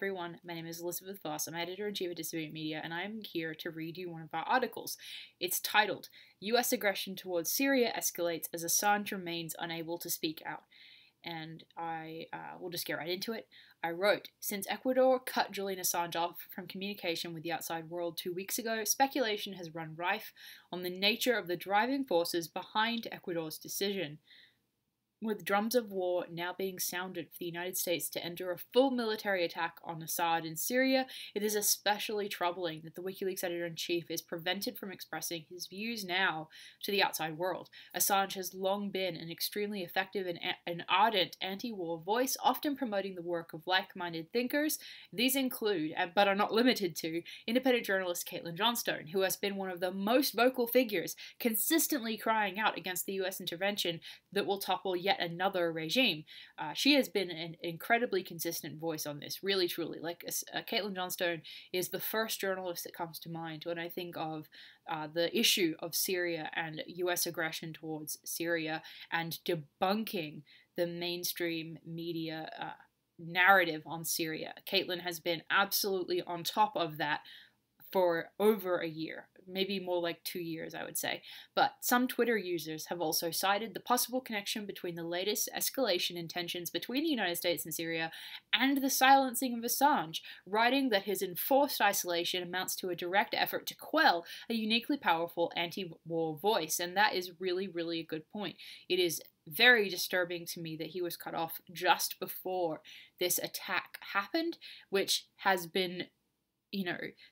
everyone, my name is Elizabeth Voss. I'm editor-in-chief of Disability Media, and I'm here to read you one of our articles. It's titled, US Aggression Towards Syria Escalates as Assange Remains Unable to Speak Out. And I will just get right into it. I wrote, since Ecuador cut Julian Assange off from communication with the outside world 2 weeks ago, speculation has run rife on the nature of the driving forces behind Ecuador's decision. With drums of war now being sounded for the United States to enter a full military attack on Assad in Syria, it is especially troubling that the Wikileaks editor-in-chief is prevented from expressing his views now to the outside world. Assange has long been an extremely effective and ardent anti-war voice, often promoting the work of like-minded thinkers. These include, but are not limited to, independent journalist Caitlin Johnstone, who has been one of the most vocal figures, consistently crying out against the US intervention that will topple yet another regime. She has been an incredibly consistent voice on this, really truly. Like Caitlin Johnstone is the first journalist that comes to mind when I think of the issue of Syria and US aggression towards Syria and debunking the mainstream media narrative on Syria. Caitlin has been absolutely on top of that for over a year, maybe more like 2 years, I would say. But some Twitter users have also cited the possible connection between the latest escalation in tensions between the United States and Syria and the silencing of Assange, writing that his enforced isolation amounts to a direct effort to quell a uniquely powerful anti-war voice. And that is really, really a good point. It is very disturbing to me that he was cut off just before this attack happened, which has been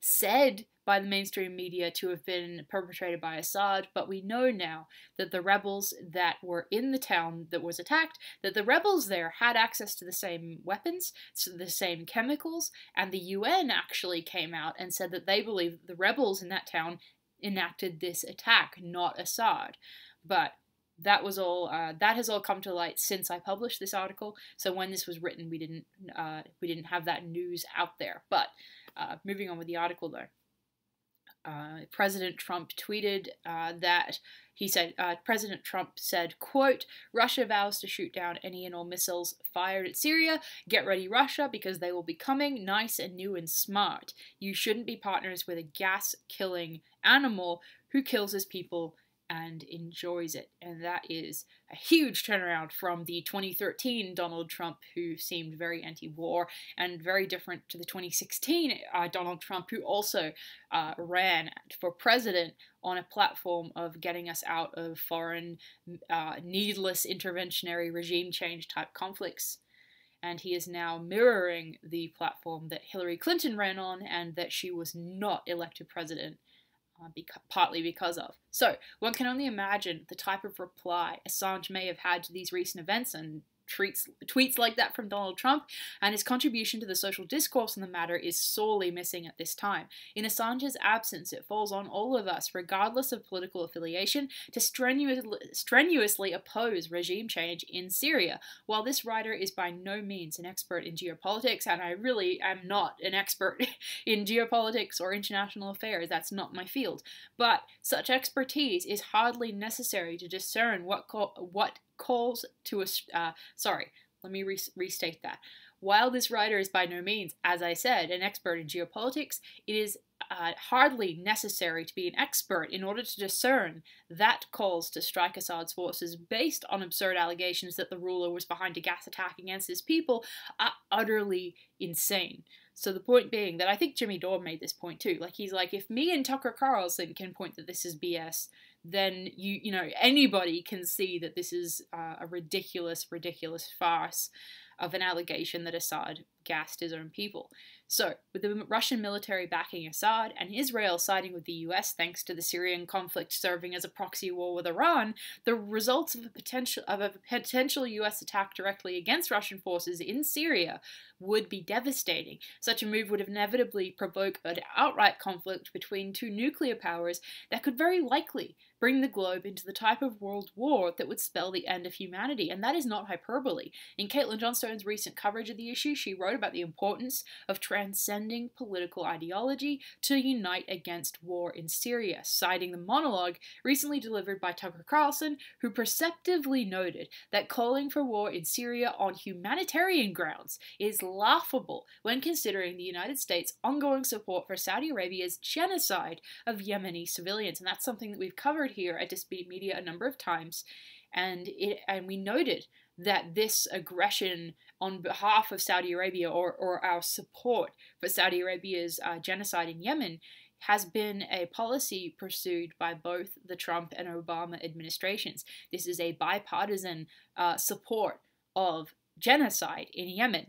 said by the mainstream media to have been perpetrated by Assad, but we know now that the rebels that were in the town that was attacked, that the rebels there had access to the same weapons, to the same chemicals, and the UN actually came out and said that they believe that the rebels in that town enacted this attack, not Assad. But that was all. That has all come to light since I published this article. So when this was written, we didn't have that news out there. But moving on with the article, though, President Trump tweeted that he said, President Trump said, quote, Russia vows to shoot down any and all missiles fired at Syria. Get ready, Russia, because they will be coming, nice and new and smart. You shouldn't be partners with a gas-killing animal who kills his people and enjoys it. And that is a huge turnaround from the 2013 Donald Trump, who seemed very anti-war, and very different to the 2016 Donald Trump, who also ran for president on a platform of getting us out of foreign, needless interventionary regime change type conflicts. And he is now mirroring the platform that Hillary Clinton ran on and that she was not elected president. Partly because of. So, one can only imagine the type of reply Assange may have had to these recent events and tweets like that from Donald Trump, and his contribution to the social discourse on the matter is sorely missing at this time. In Assange's absence, it falls on all of us, regardless of political affiliation, to strenuously oppose regime change in Syria. While this writer is by no means an expert in geopolitics, and I really am not an expert in geopolitics or international affairs, that's not my field, but such expertise is hardly necessary to discern what calls to a let me restate that. While this writer is by no means, as I said, an expert in geopolitics, it is hardly necessary to be an expert in order to discern that calls to strike Assad's forces based on absurd allegations that the ruler was behind a gas attack against his people are utterly insane. So the point being that I think Jimmy Dore made this point too. Like, he's like, if me and Tucker Carlson can point that this is BS, then anybody can see that this is a ridiculous farce of an allegation that Assad gassed his own people. So, with the Russian military backing Assad and Israel siding with the US thanks to the Syrian conflict serving as a proxy war with Iran, the results of a potential US attack directly against Russian forces in Syria would be devastating. Such a move would inevitably provoke an outright conflict between two nuclear powers that could very likely bring the globe into the type of world war that would spell the end of humanity, and that is not hyperbole. In Caitlin Johnstone's recent coverage of the issue, she wrote about the importance of transcending political ideology to unite against war in Syria, citing the monologue recently delivered by Tucker Carlson, who perceptively noted that calling for war in Syria on humanitarian grounds is laughable when considering the United States' ongoing support for Saudi Arabia's genocide of Yemeni civilians. And that's something that we've covered here at Disputed Media a number of times. And we noted that this aggression on behalf of Saudi Arabia, or our support for Saudi Arabia's genocide in Yemen, has been a policy pursued by both the Trump and Obama administrations. This is a bipartisan support of genocide in Yemen.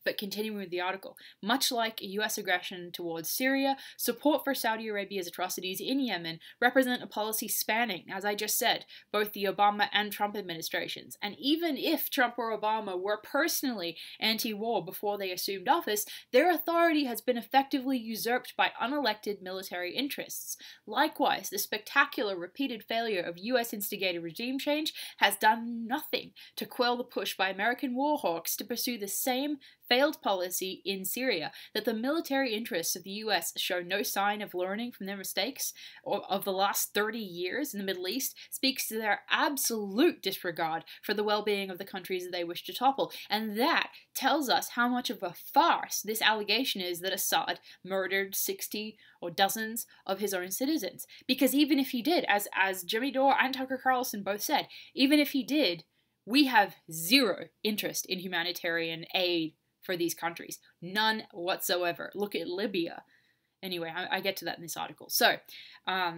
But continuing with the article, much like US aggression towards Syria, support for Saudi Arabia's atrocities in Yemen represent a policy spanning, as I just said, both the Obama and Trump administrations. And even if Trump or Obama were personally anti-war before they assumed office, their authority has been effectively usurped by unelected military interests. Likewise, the spectacular repeated failure of US-instigated regime change has done nothing to quell the push by American war hawks to pursue the same failed policy in Syria. That the military interests of the US show no sign of learning from their mistakes of the last 30 years in the Middle East speaks to their absolute disregard for the well-being of the countries that they wish to topple. And that tells us how much of a farce this allegation is that Assad murdered 60 or dozens of his own citizens. Because even if he did, as Jimmy Dore and Tucker Carlson both said, even if he did, we have zero interest in humanitarian aid for these countries. None whatsoever. Look at Libya. Anyway, I get to that in this article. So,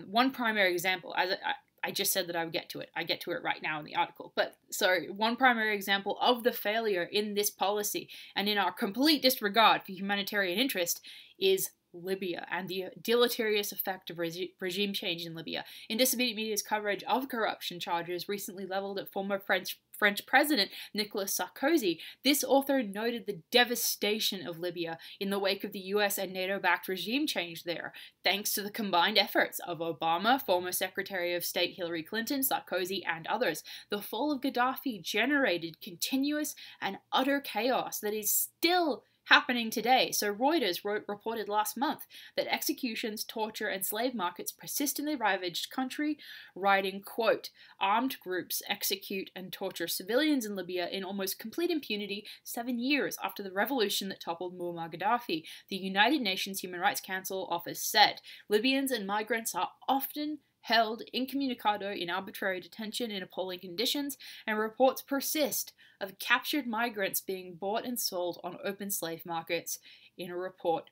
one primary example, as I just said that I would get to it. I get to it right now in the article. But, so, one primary example of the failure in this policy and in our complete disregard for humanitarian interest is Libya and the deleterious effect of regime change in Libya. In Disability Media's coverage of corruption charges recently leveled at former French President Nicolas Sarkozy, this author noted the devastation of Libya in the wake of the US and NATO-backed regime change there, thanks to the combined efforts of Obama, former Secretary of State Hillary Clinton, Sarkozy, and others. The fall of Gaddafi generated continuous and utter chaos that is still happening today. So Reuters reported last month that executions, torture, and slave markets persist in the ravaged country, writing, quote, "Armed groups execute and torture civilians in Libya in almost complete impunity 7 years after the revolution that toppled Muammar Gaddafi," the United Nations Human Rights Council office said. Libyans and migrants are often held incommunicado in arbitrary detention in appalling conditions, and reports persist of captured migrants being bought and sold on open slave markets in a report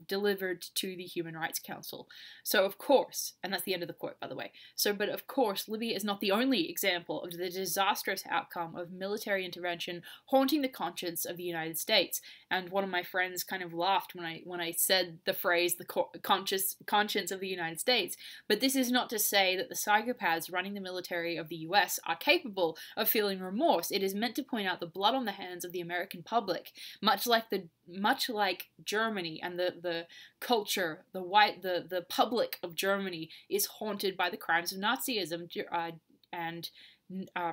delivered to the Human Rights Council. So of course, and that's the end of the quote, by the way, but of course, Libya is not the only example of the disastrous outcome of military intervention haunting the conscience of the United States. And one of my friends kind of laughed when I said the phrase, the conscience of the United States. But this is not to say that the psychopaths running the military of the US are capable of feeling remorse. It is meant to point out the blood on the hands of the American public, much like Germany and the culture, the public of Germany is haunted by the crimes of Nazism, and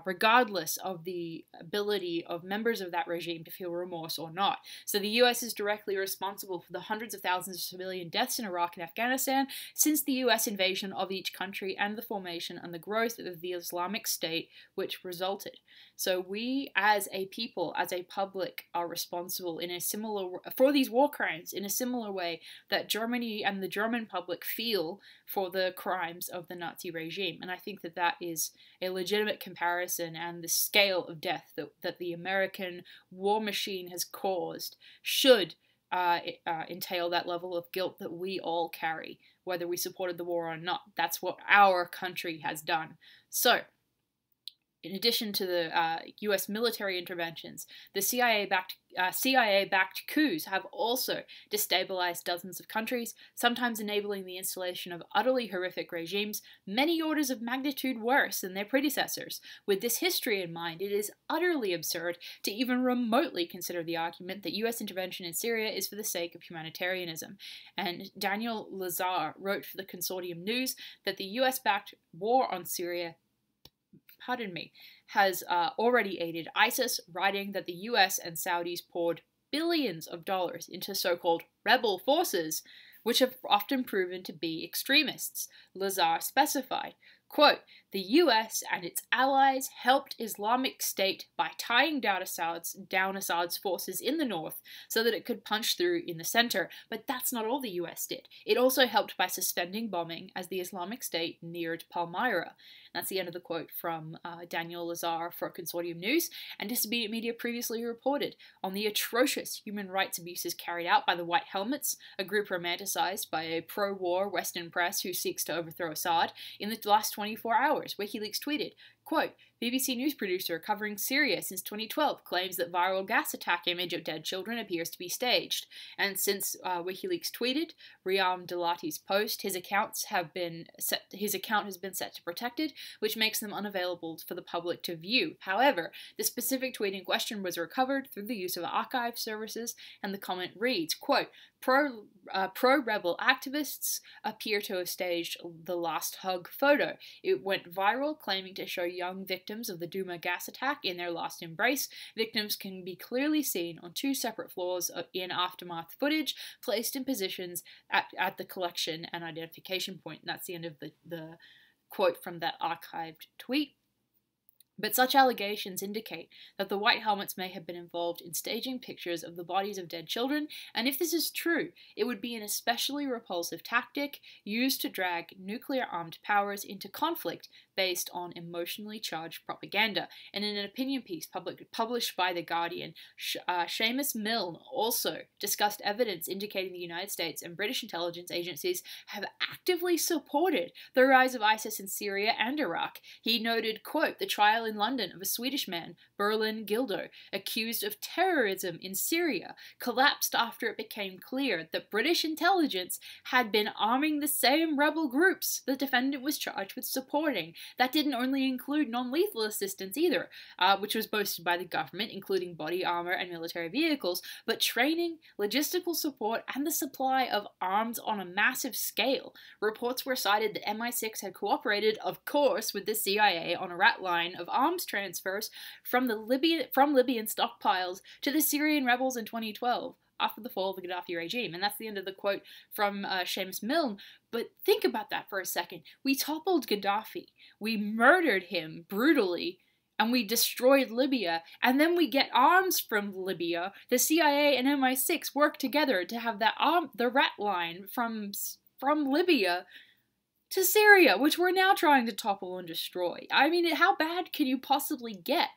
regardless of the ability of members of that regime to feel remorse or not. So the US is directly responsible for the hundreds of thousands of civilian deaths in Iraq and Afghanistan since the US invasion of each country and the formation and the growth of the Islamic State which resulted. So we as a people, as a public, are responsible for these war crimes in a similar way that Germany and the German public feel for the crimes of the Nazi regime. And I think that that is a legitimate comparison, and the scale of death that the American war machine has caused should entail that level of guilt that we all carry, whether we supported the war or not. That's what our country has done. So, in addition to the US military interventions, the CIA-backed coups have also destabilized dozens of countries, sometimes enabling the installation of utterly horrific regimes, many orders of magnitude worse than their predecessors. With this history in mind, it is utterly absurd to even remotely consider the argument that US intervention in Syria is for the sake of humanitarianism. And Daniel Lazar wrote for the Consortium News that the US-backed war on Syria has already aided ISIS, writing that the US and Saudis poured billions of dollars into so-called rebel forces, which have often proven to be extremists. Lazar specified, quote, "The US and its allies helped Islamic State by tying down Assad's forces in the north so that it could punch through in the center. But that's not all the US did. It also helped by suspending bombing as the Islamic State neared Palmyra." That's the end of the quote from Daniel Lazar for Consortium News. And Disobedient Media previously reported on the atrocious human rights abuses carried out by the White Helmets, a group romanticized by a pro-war Western press who seeks to overthrow Assad. In the last 24 hours, WikiLeaks tweeted, quote, "BBC news producer covering Syria since 2012 claims that viral gas attack image of dead children appears to be staged." And since WikiLeaks tweeted Riyam Dalati's post, his account has been set to protected, which makes them unavailable for the public to view. However, the specific tweet in question was recovered through the use of archive services, and the comment reads, quote, pro-rebel activists appear to have staged the last hug photo. It went viral, claiming to show young victims of the Douma gas attack in their last embrace. Victims can be clearly seen on two separate floors in aftermath footage, placed in positions at the collection and identification point. And that's the end of the quote from that archived tweet. But such allegations indicate that the White Helmets may have been involved in staging pictures of the bodies of dead children, and if this is true, it would be an especially repulsive tactic used to drag nuclear-armed powers into conflict based on emotionally charged propaganda. And in an opinion piece published by The Guardian, Seamus Milne also discussed evidence indicating the United States and British intelligence agencies have actively supported the rise of ISIS in Syria and Iraq. He noted, quote, "The trial in London of a Swedish man, Berlin Gildo, accused of terrorism in Syria, collapsed after it became clear that British intelligence had been arming the same rebel groups the defendant was charged with supporting. That didn't only include non-lethal assistance either, which was boasted by the government, including body armor and military vehicles, but training, logistical support, and the supply of arms on a massive scale. Reports were cited that MI6 had cooperated, of course, with the CIA on a rat line of arms transfers from Libyan stockpiles to the Syrian rebels in 2012. After the fall of the Gaddafi regime." And that's the end of the quote from Seamus Milne. But think about that for a second. We toppled Gaddafi, we murdered him brutally, and we destroyed Libya, and then we get arms from Libya. The CIA and MI6 work together to have the rat line from Libya to Syria, which we're now trying to topple and destroy. I mean, how bad can you possibly get?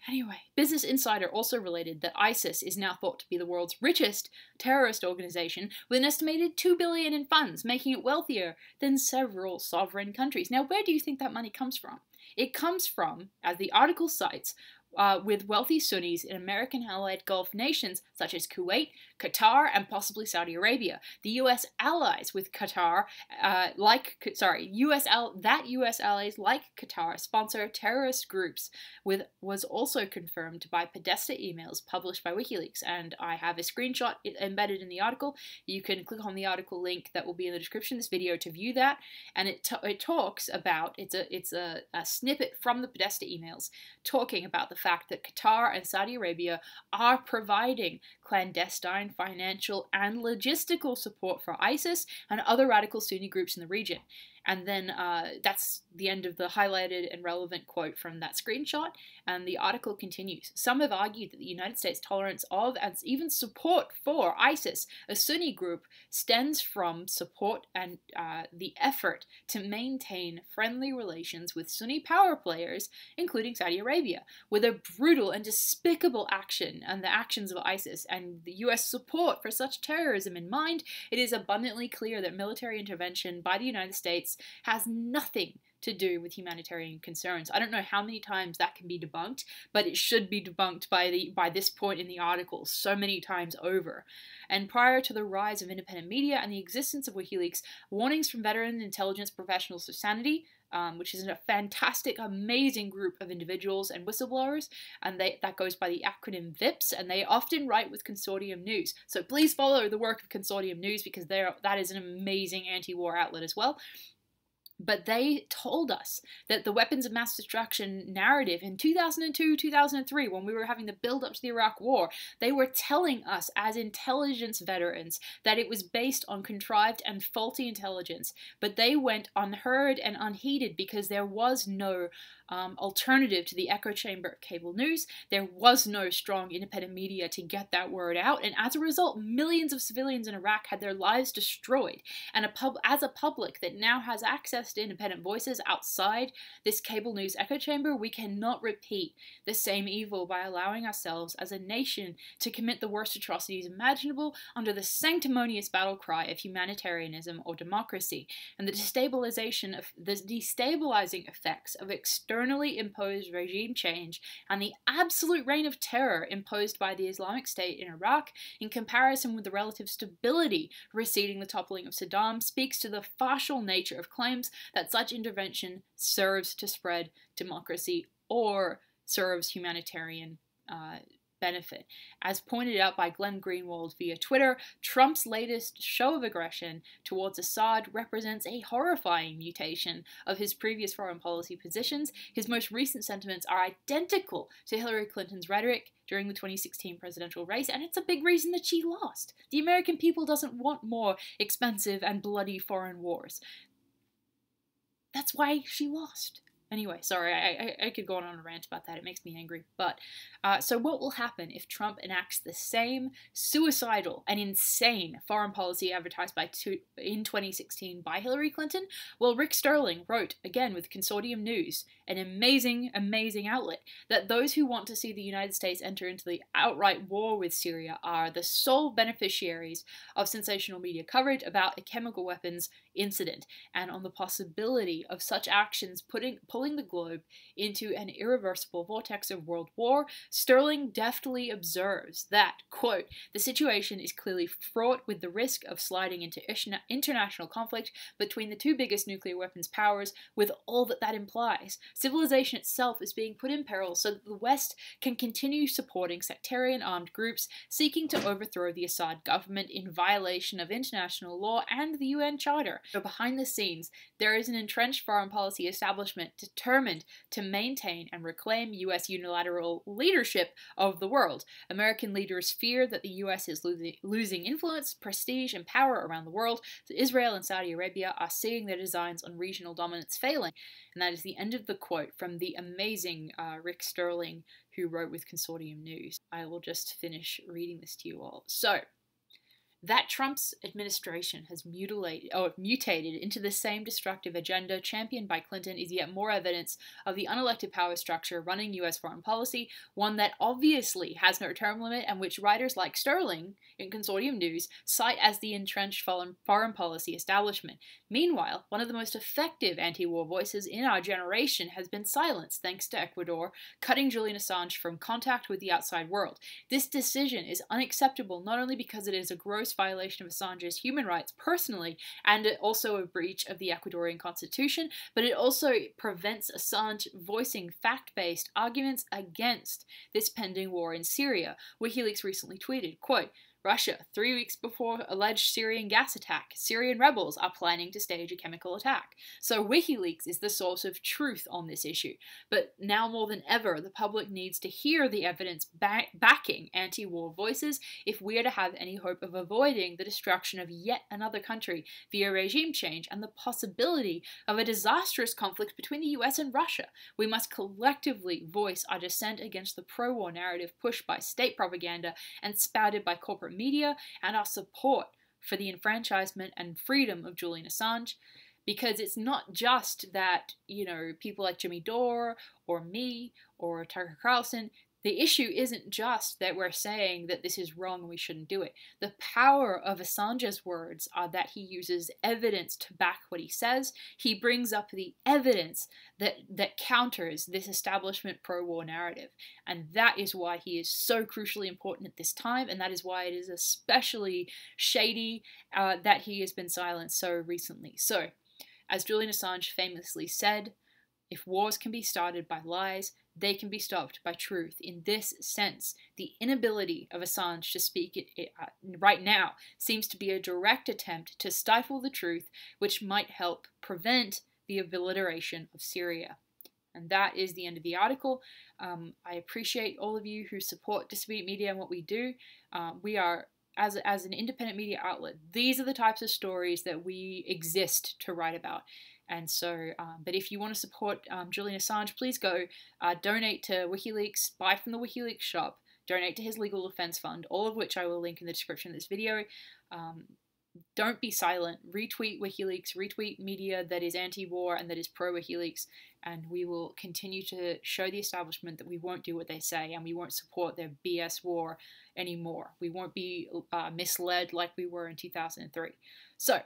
Anyway, Business Insider also related that ISIS is now thought to be the world's richest terrorist organization, with an estimated $2 billion in funds, making it wealthier than several sovereign countries. Now, where do you think that money comes from? It comes from, as the article cites, with wealthy Sunnis in American allied Gulf nations such as Kuwait, Qatar, and possibly Saudi Arabia. The U.S. allies with Qatar, U.S. allies like Qatar sponsor terrorist groups. Was also confirmed by Podesta emails published by WikiLeaks, and I have a screenshot embedded in the article. You can click on the article link that will be in the description of this video to view that, and it talks about it's a snippet from the Podesta emails talking about the fact that Qatar and Saudi Arabia are providing clandestine financial and logistical support for ISIS and other radical Sunni groups in the region. And then that's the end of the highlighted and relevant quote from that screenshot. And the article continues. Some have argued that the United States' tolerance of and even support for ISIS, a Sunni group, stems from support and the effort to maintain friendly relations with Sunni power players, including Saudi Arabia. With a brutal and despicable action and the actions of ISIS and the US support for such terrorism in mind, it is abundantly clear that military intervention by the United States has nothing to do with humanitarian concerns. I don't know how many times that can be debunked, but it should be debunked by this point in the article so many times over. And prior to the rise of independent media and the existence of WikiLeaks, warnings from veteran intelligence professionals of sanity, which is a fantastic, amazing group of individuals and whistleblowers, and that goes by the acronym VIPS, and they often write with Consortium News. So please follow the work of Consortium News, because that is an amazing anti-war outlet as well. But they told us that the weapons of mass destruction narrative in 2002, 2003, when we were having the build up to the Iraq War, they were telling us as intelligence veterans that it was based on contrived and faulty intelligence. But they went unheard and unheeded because there was no alternative to the echo chamber of cable news. There was no strong independent media to get that word out, and as a result, millions of civilians in Iraq had their lives destroyed. And as a public that now has access to independent voices outside this cable news echo chamber, we cannot repeat the same evil by allowing ourselves as a nation to commit the worst atrocities imaginable under the sanctimonious battle cry of humanitarianism or democracy, and the destabilizing effects of externally imposed regime change and the absolute reign of terror imposed by the Islamic State in Iraq, in comparison with the relative stability preceding the toppling of Saddam, speaks to the partial nature of claims that such intervention serves to spread democracy or serves humanitarian benefit. As pointed out by Glenn Greenwald via Twitter, Trump's latest show of aggression towards Assad represents a horrifying mutation of his previous foreign policy positions. His most recent sentiments are identical to Hillary Clinton's rhetoric during the 2016 presidential race, and it's a big reason that she lost. The American people doesn't want more expensive and bloody foreign wars. That's why she lost. Anyway, sorry, I could go on a rant about that. It makes me angry. But, so what will happen if Trump enacts the same suicidal and insane foreign policy advertised in 2016 by Hillary Clinton? Well, Rick Sterling wrote, again with Consortium News, an amazing, amazing outlet, that those who want to see the United States enter into the outright war with Syria are the sole beneficiaries of sensational media coverage about a chemical weapons incident, and on the possibility of such actions pulling the globe into an irreversible vortex of world war. Sterling deftly observes that, quote, the situation is clearly fraught with the risk of sliding into international conflict between the two biggest nuclear weapons powers, with all that that implies. Civilization itself is being put in peril so that the West can continue supporting sectarian armed groups seeking to overthrow the Assad government in violation of international law and the UN Charter. So behind the scenes, there is an entrenched foreign policy establishment determined to maintain and reclaim US unilateral leadership of the world. American leaders fear that the US is losing influence, prestige, and power around the world. So Israel and Saudi Arabia are seeing their designs on regional dominance failing. And that is the end of the quote from the amazing Rick Sterling, who wrote with Consortium News. I will just finish reading this to you all. So, that Trump's administration has mutated into the same destructive agenda championed by Clinton is yet more evidence of the unelected power structure running US foreign policy, one that obviously has no term limit and which writers like Sterling in Consortium News cite as the entrenched foreign policy establishment. Meanwhile, one of the most effective anti-war voices in our generation has been silenced thanks to Ecuador cutting Julian Assange from contact with the outside world. This decision is unacceptable not only because it is a gross violation of Assange's human rights personally, and also a breach of the Ecuadorian constitution, but it also prevents Assange voicing fact-based arguments against this pending war in Syria. Wikileaks recently tweeted, quote, Russia, 3 weeks before alleged Syrian gas attack, Syrian rebels are planning to stage a chemical attack. So Wikileaks is the source of truth on this issue. But now more than ever, the public needs to hear the evidence backing anti-war voices if we are to have any hope of avoiding the destruction of yet another country via regime change and the possibility of a disastrous conflict between the US and Russia. We must collectively voice our dissent against the pro-war narrative pushed by state propaganda and spouted by corporate media, and our support for the enfranchisement and freedom of Julian Assange, because it's not just that, people like Jimmy Dore or me or Tucker Carlson. The issue isn't just that we're saying that this is wrong and we shouldn't do it. The power of Assange's words are that he uses evidence to back what he says. He brings up the evidence that counters this establishment pro-war narrative. And that is why he is so crucially important at this time, and that is why it is especially shady that he has been silenced so recently. So, as Julian Assange famously said, if wars can be started by lies, they can be stopped by truth. In this sense, the inability of Assange to speak right now seems to be a direct attempt to stifle the truth, which might help prevent the obliteration of Syria. And that is the end of the article. I appreciate all of you who support Disobedient Media and what we do. We are, as an independent media outlet, these are the types of stories that we exist to write about. And so, but if you want to support Julian Assange, please go donate to Wikileaks, buy from the Wikileaks shop, donate to his legal defense fund, all of which I will link in the description of this video. Don't be silent. Retweet Wikileaks, retweet media that is anti-war and that is pro-Wikileaks, and we will continue to show the establishment that we won't do what they say and we won't support their BS war anymore. We won't be misled like we were in 2003. So,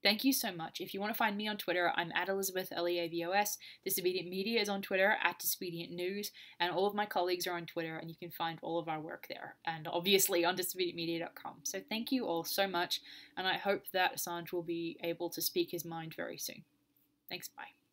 thank you so much. If you want to find me on Twitter, I'm at Elizabeth, Leavos. Disobedient Media is on Twitter, at Disobedient News, and all of my colleagues are on Twitter, and you can find all of our work there, and obviously on disobedientmedia.com. So thank you all so much, and I hope that Assange will be able to speak his mind very soon. Thanks, bye.